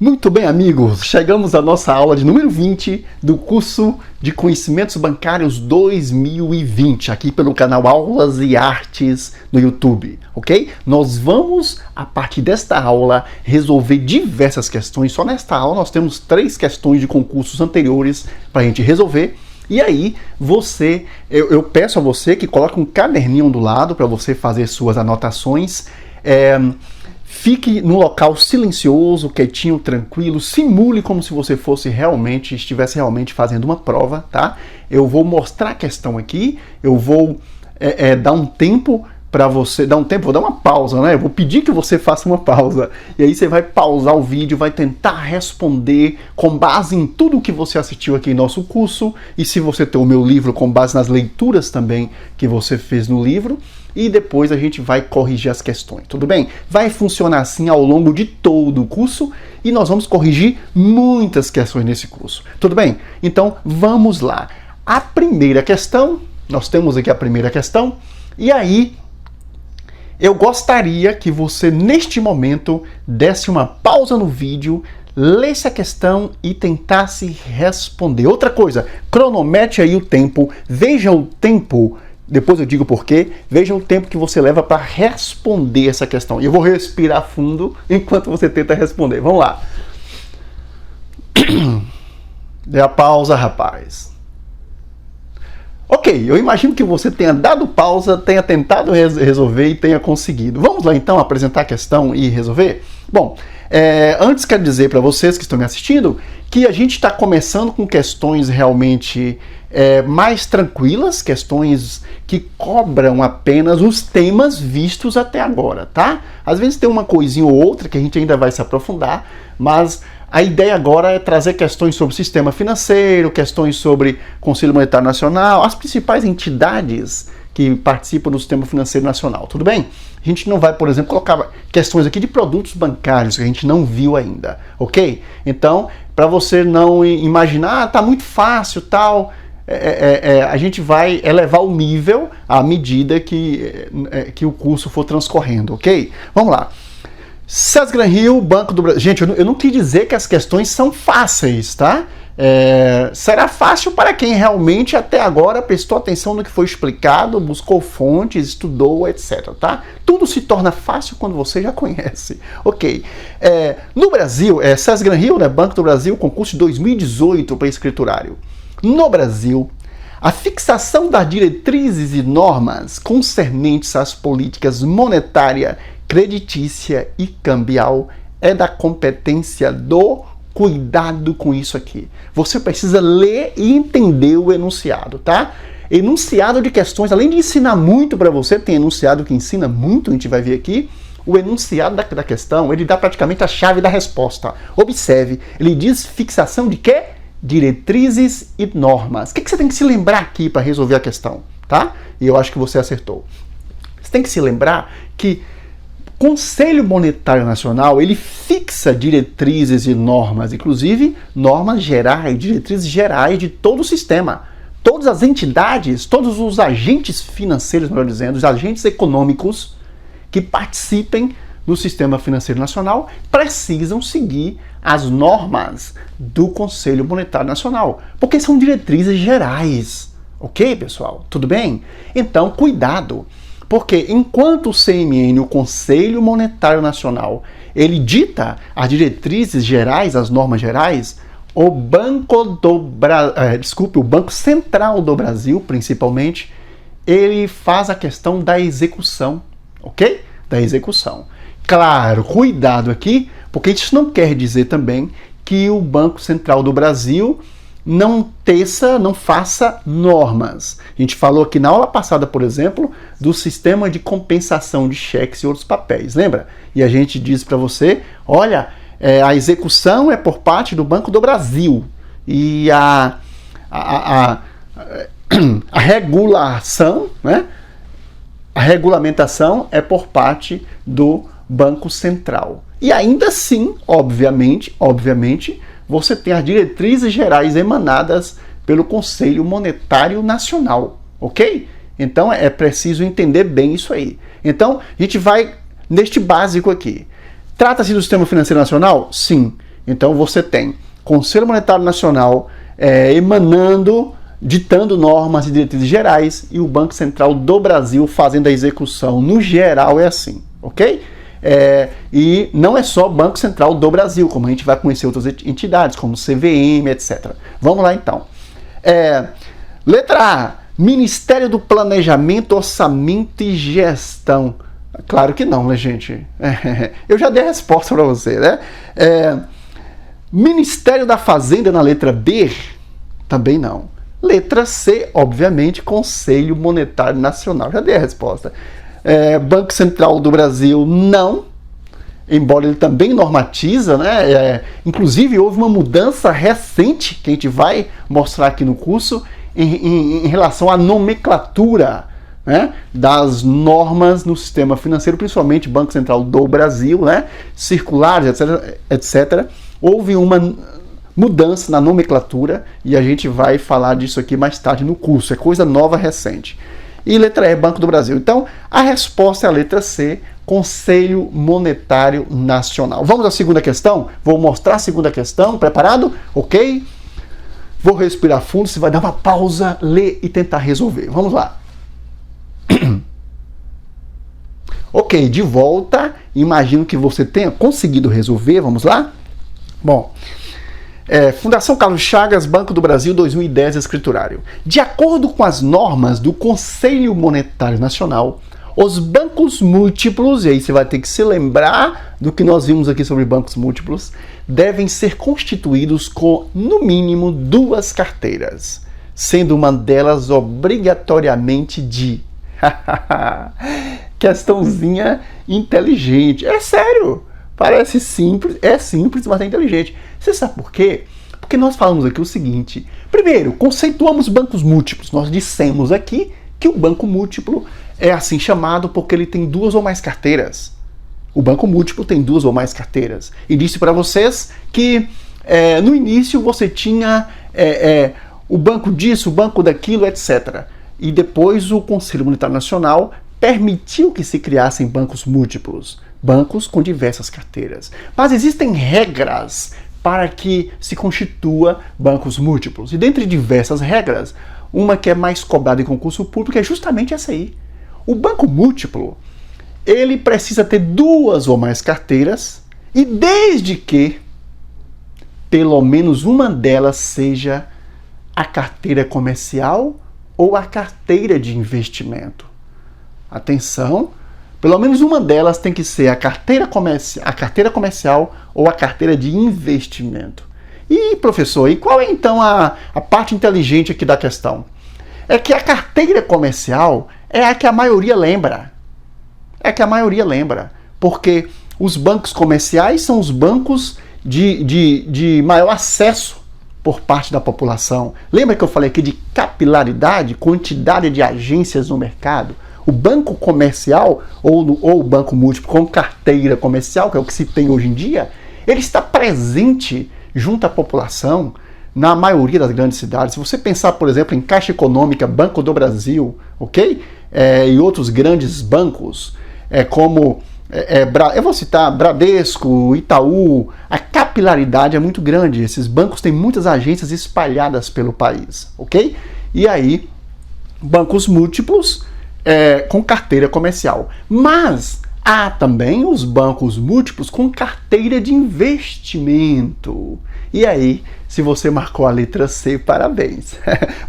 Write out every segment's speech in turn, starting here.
Muito bem, amigos, chegamos à nossa aula de número 20 do curso de Conhecimentos Bancários 2020, aqui pelo canal Aulas e Artes no YouTube, ok? Nós vamos, a partir desta aula, resolver diversas questões. Só nesta aula nós temos 3 questões de concursos anteriores para a gente resolver. E aí, eu peço a você que coloque um caderninho do lado para você fazer suas anotações. Fique num local silencioso, quietinho, tranquilo, simule como se você estivesse realmente fazendo uma prova, tá? Eu vou mostrar a questão aqui, eu vou dar um tempo para você, vou dar uma pausa, né? Eu vou pedir que você faça uma pausa. E aí você vai pausar o vídeo, vai tentar responder com base em tudo que você assistiu aqui em nosso curso. E se você tem o meu livro, com base nas leituras também que você fez no livro. E depois a gente vai corrigir as questões, tudo bem? Vai funcionar assim ao longo de todo o curso e nós vamos corrigir muitas questões nesse curso, tudo bem? Então vamos lá. A primeira questão, nós temos aqui a primeira questão, e aí eu gostaria que você neste momento desse uma pausa no vídeo, lesse a questão e tentasse responder. Outra coisa, cronometre aí o tempo, veja o tempo. Depois eu digo por quê. Veja o tempo que você leva para responder essa questão. E eu vou respirar fundo enquanto você tenta responder. Vamos lá. Dê a pausa, rapaz. Ok, eu imagino que você tenha dado pausa, tenha tentado resolver e tenha conseguido. Vamos lá então apresentar a questão e resolver? Bom, antes quero dizer para vocês que estão me assistindo que a gente está começando com questões realmente mais tranquilas, questões que cobram apenas os temas vistos até agora, tá? Às vezes tem uma coisinha ou outra que a gente ainda vai se aprofundar, mas a ideia agora é trazer questões sobre sistema financeiro, questões sobre Conselho Monetário Nacional, as principais entidades que participam do sistema financeiro nacional, tudo bem? A gente não vai, por exemplo, colocar questões aqui de produtos bancários que a gente não viu ainda, ok? Então, para você não imaginar, tá muito fácil, tal, a gente vai elevar o nível à medida que o curso for transcorrendo, ok? Vamos lá. Sesgran-Hill, Banco do Brasil. Gente, eu não quis dizer que as questões são fáceis, tá? Será fácil para quem realmente até agora prestou atenção no que foi explicado, buscou fontes, estudou, etc, tá? Tudo se torna fácil quando você já conhece. Ok. No Brasil, Sesgran-Hill, né, Banco do Brasil, concurso de 2018 para escriturário. No Brasil, a fixação das diretrizes e normas concernentes às políticas monetária, creditícia e cambial é da competência do cuidado com isso aqui. Você precisa ler e entender o enunciado, tá? Enunciado de questões, além de ensinar muito para você, tem enunciado que ensina muito, a gente vai ver aqui. O enunciado da questão, ele dá praticamente a chave da resposta. Observe, ele diz fixação de quê? Diretrizes e normas. O que você tem que se lembrar aqui para resolver a questão, tá? E eu acho que você acertou. Você tem que se lembrar que o Conselho Monetário Nacional, ele fixa diretrizes e normas, inclusive normas gerais, diretrizes gerais de todo o sistema. Todas as entidades, todos os agentes financeiros, melhor dizendo, os agentes econômicos que participem do sistema financeiro nacional precisam seguir as normas do Conselho Monetário Nacional, porque são diretrizes gerais. Ok, pessoal? Tudo bem? Então, cuidado. Porque enquanto o CMN, o Conselho Monetário Nacional, ele dita as diretrizes gerais, as normas gerais, o Banco Central do Brasil, principalmente, ele faz a questão da execução, ok? Da execução. Claro, cuidado aqui, porque isso não quer dizer também que o Banco Central do Brasil não faça normas. A gente falou aqui na aula passada, por exemplo, do sistema de compensação de cheques e outros papéis, lembra? E a gente diz para você, olha, a execução é por parte do Banco do Brasil e a regulação, né? A regulamentação é por parte do Banco Central. E ainda assim, obviamente, você tem as diretrizes gerais emanadas pelo Conselho Monetário Nacional, ok? Então é preciso entender bem isso aí. Então a gente vai neste básico aqui. Trata-se do Sistema Financeiro Nacional? Sim. Então você tem Conselho Monetário Nacional ditando normas e diretrizes gerais, e o Banco Central do Brasil fazendo a execução. No geral é assim, ok? E não é só Banco Central do Brasil, como a gente vai conhecer outras entidades, como CVM, etc. Vamos lá então. Letra A, Ministério do Planejamento, Orçamento e Gestão. Claro que não, né, gente? Eu já dei a resposta para você, né? Ministério da Fazenda na letra B? Também não. Letra C, obviamente, Conselho Monetário Nacional. Já dei a resposta. Banco Central do Brasil, não. Embora ele também normatiza, né? Inclusive, houve uma mudança recente, que a gente vai mostrar aqui no curso, em relação à nomenclatura, né, das normas no sistema financeiro, principalmente Banco Central do Brasil, né? Circulares, etc. Houve uma mudança na nomenclatura e a gente vai falar disso aqui mais tarde no curso. É coisa nova, recente. E letra E, Banco do Brasil. Então, a resposta é a letra C, Conselho Monetário Nacional. Vamos à segunda questão? Vou mostrar a segunda questão. Preparado? Ok? Vou respirar fundo, você vai dar uma pausa, ler e tentar resolver. Vamos lá. Ok, de volta. Imagino que você tenha conseguido resolver. Vamos lá? Bom, Fundação Carlos Chagas, Banco do Brasil, 2010, escriturário. De acordo com as normas do Conselho Monetário Nacional, os bancos múltiplos, e aí você vai ter que se lembrar do que nós vimos aqui sobre bancos múltiplos, devem ser constituídos com, no mínimo, 2 carteiras, sendo uma delas obrigatoriamente de... Questãozinha inteligente. É sério! Parece simples, mas é inteligente. Você sabe por quê? Porque nós falamos aqui o seguinte. Primeiro, conceituamos bancos múltiplos. Nós dissemos aqui que o banco múltiplo é assim chamado porque ele tem 2 ou mais carteiras. O banco múltiplo tem 2 ou mais carteiras. E disse para vocês que no início você tinha o banco disso, o banco daquilo, etc. E depois o Conselho Monetário Nacional permitiu que se criassem bancos múltiplos. Bancos com diversas carteiras. Mas existem regras para que se constitua bancos múltiplos. E dentre diversas regras, uma que é mais cobrada em concurso público é justamente essa aí. O banco múltiplo, ele precisa ter 2 ou mais carteiras e desde que pelo menos uma delas seja a carteira comercial ou a carteira de investimento. Atenção! Pelo menos uma delas tem que ser a carteira comercial ou a carteira de investimento. E, professor, e qual é então a parte inteligente aqui da questão? É que a carteira comercial é a que a maioria lembra. Porque os bancos comerciais são os bancos de maior acesso por parte da população. Lembra que eu falei aqui de capilaridade, quantidade de agências no mercado? O banco comercial, ou o banco múltiplo com carteira comercial, que é o que se tem hoje em dia, ele está presente junto à população na maioria das grandes cidades. Se você pensar, por exemplo, em Caixa Econômica, Banco do Brasil, ok? E outros grandes bancos, eu vou citar Bradesco, Itaú, a capilaridade é muito grande. Esses bancos têm muitas agências espalhadas pelo país, ok? E aí, bancos múltiplos com carteira comercial. Mas há também os bancos múltiplos com carteira de investimento. E aí, se você marcou a letra C, parabéns.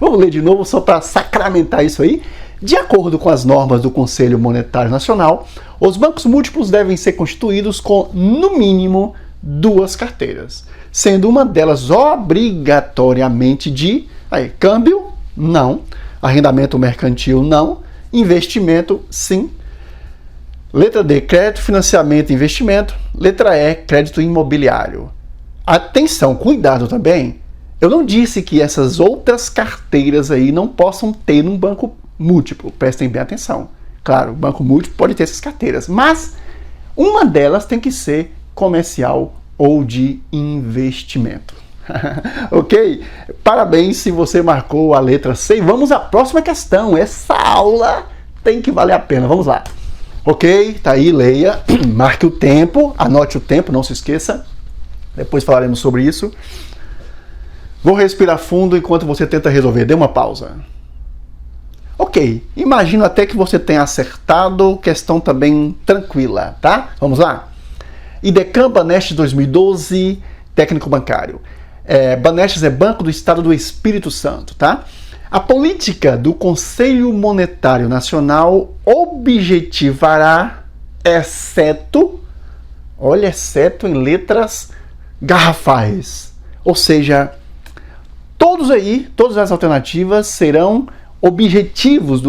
Vamos ler de novo só para sacramentar isso aí. De acordo com as normas do Conselho Monetário Nacional, os bancos múltiplos devem ser constituídos com, no mínimo, 2 carteiras, sendo uma delas obrigatoriamente de câmbio, não, arrendamento mercantil, não, investimento, sim. Letra D, crédito, financiamento e investimento. Letra E, crédito imobiliário. Atenção, cuidado também. Eu não disse que essas outras carteiras aí não possam ter num banco múltiplo. Prestem bem atenção. Claro, o banco múltiplo pode ter essas carteiras, mas uma delas tem que ser comercial ou de investimento. Ok? Parabéns se você marcou a letra C. E vamos à próxima questão. Essa aula tem que valer a pena. Vamos lá. Ok? Tá aí, leia. Marque o tempo. Anote o tempo, não se esqueça. Depois falaremos sobre isso. Vou respirar fundo enquanto você tenta resolver. Dê uma pausa. Ok, imagino até que você tenha acertado, questão também tranquila, tá? Vamos lá? IDECAM Banestes 2012, técnico bancário. Banestes é Banco do Estado do Espírito Santo, tá? A política do Conselho Monetário Nacional objetivará, exceto em letras garrafais. Ou seja, todas as alternativas serão objetivos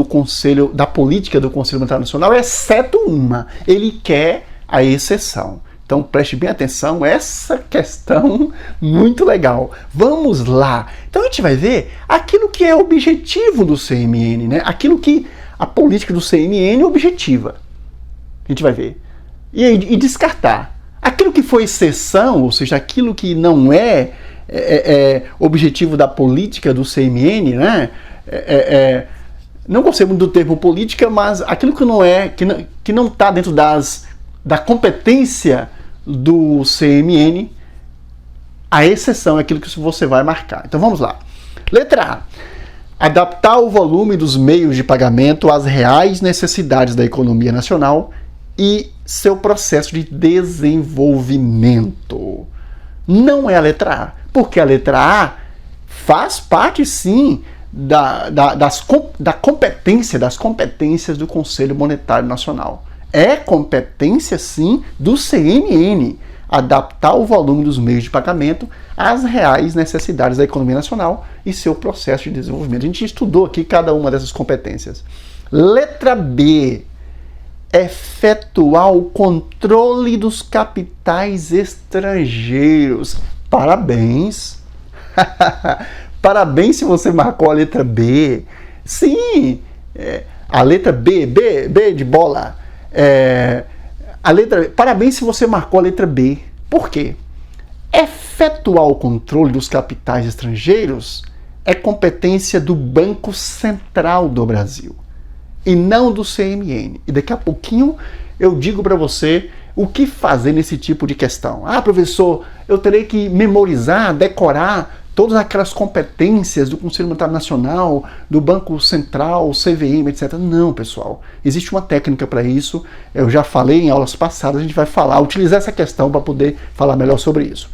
da política do Conselho Monetário Nacional, exceto uma. Ele quer a exceção. Então preste bem atenção, essa questão muito legal. Vamos lá. Então a gente vai ver aquilo que é objetivo do CMN, né? Aquilo que a política do CMN objetiva. A gente vai ver. E descartar. Aquilo que foi exceção, ou seja, aquilo que não é objetivo da política do CMN, né? Não gostei muito do termo política, mas aquilo que não está dentro da competência do CMN, a exceção é aquilo que você vai marcar. Então vamos lá. Letra A. Adaptar o volume dos meios de pagamento às reais necessidades da economia nacional e seu processo de desenvolvimento. Não é a letra A, porque a letra A faz parte, sim, das competências do Conselho Monetário Nacional. É competência, sim, do CMN adaptar o volume dos meios de pagamento às reais necessidades da economia nacional e seu processo de desenvolvimento. A gente estudou aqui cada uma dessas competências. Letra B. Efetuar o controle dos capitais estrangeiros. Parabéns! Parabéns se você marcou a letra B. Sim, a letra B de bola. Parabéns se você marcou a letra B. Por quê? Efetuar o controle dos capitais estrangeiros é competência do Banco Central do Brasil e não do CMN. E daqui a pouquinho eu digo para você o que fazer nesse tipo de questão. Ah, professor, eu terei que memorizar, decorar todas aquelas competências do Conselho Monetário Nacional, do Banco Central, CVM, etc. Não, pessoal. Existe uma técnica para isso. Eu já falei em aulas passadas, a gente vai utilizar essa questão para poder falar melhor sobre isso.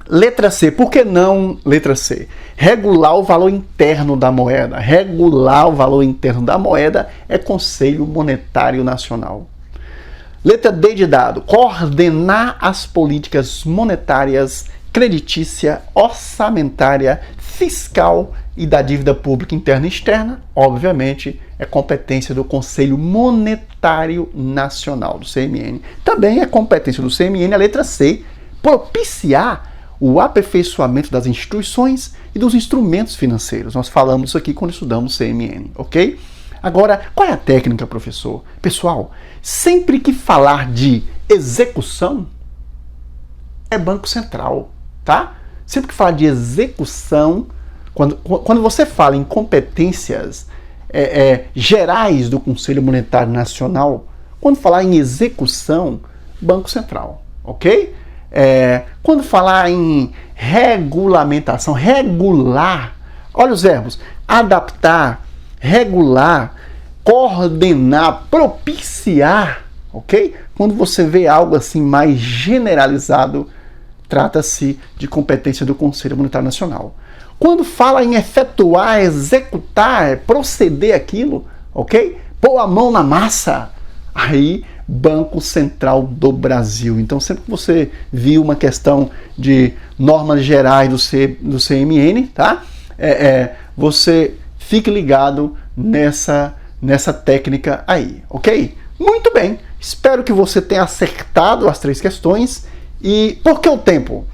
Letra C. Por que não letra C? Regular o valor interno da moeda. Regular o valor interno da moeda é Conselho Monetário Nacional. Letra D de dado. Coordenar as políticas monetárias, creditícia, orçamentária, fiscal e da dívida pública interna e externa, obviamente, é competência do Conselho Monetário Nacional, do CMN. Também é competência do CMN, a letra C, propiciar o aperfeiçoamento das instituições e dos instrumentos financeiros. Nós falamos isso aqui quando estudamos CMN, ok? Agora, qual é a técnica, professor? Pessoal, sempre que falar de execução, é Banco Central, tá? Sempre que falar de execução, quando você fala em competências gerais do Conselho Monetário Nacional, quando falar em execução, Banco Central, ok? Quando falar em regulamentação, regular, olha os verbos, adaptar, regular, coordenar, propiciar, ok? Quando você vê algo assim mais generalizado, trata-se de competência do Conselho Monetário Nacional. Quando fala em efetuar, executar, proceder aquilo, ok? Pôr a mão na massa, aí Banco Central do Brasil. Então, sempre que você viu uma questão de normas gerais do CMN, tá? Você fique ligado nessa técnica aí, ok? Muito bem, espero que você tenha acertado as 3 questões. E por que o tempo?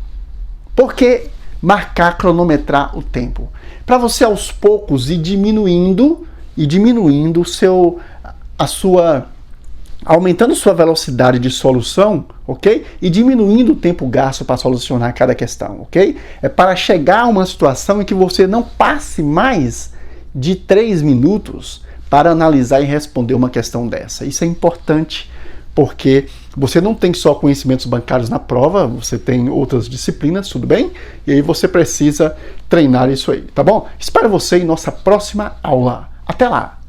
Por que marcar, cronometrar o tempo? Para você aos poucos ir diminuindo aumentando sua velocidade de solução, ok? E diminuindo o tempo gasto para solucionar cada questão, ok? É para chegar a uma situação em que você não passe mais de 3 minutos para analisar e responder uma questão dessa. Isso é importante porque Você não tem só conhecimentos bancários na prova, você tem outras disciplinas, tudo bem? E aí você precisa treinar isso aí, tá bom? Espero você em nossa próxima aula. Até lá!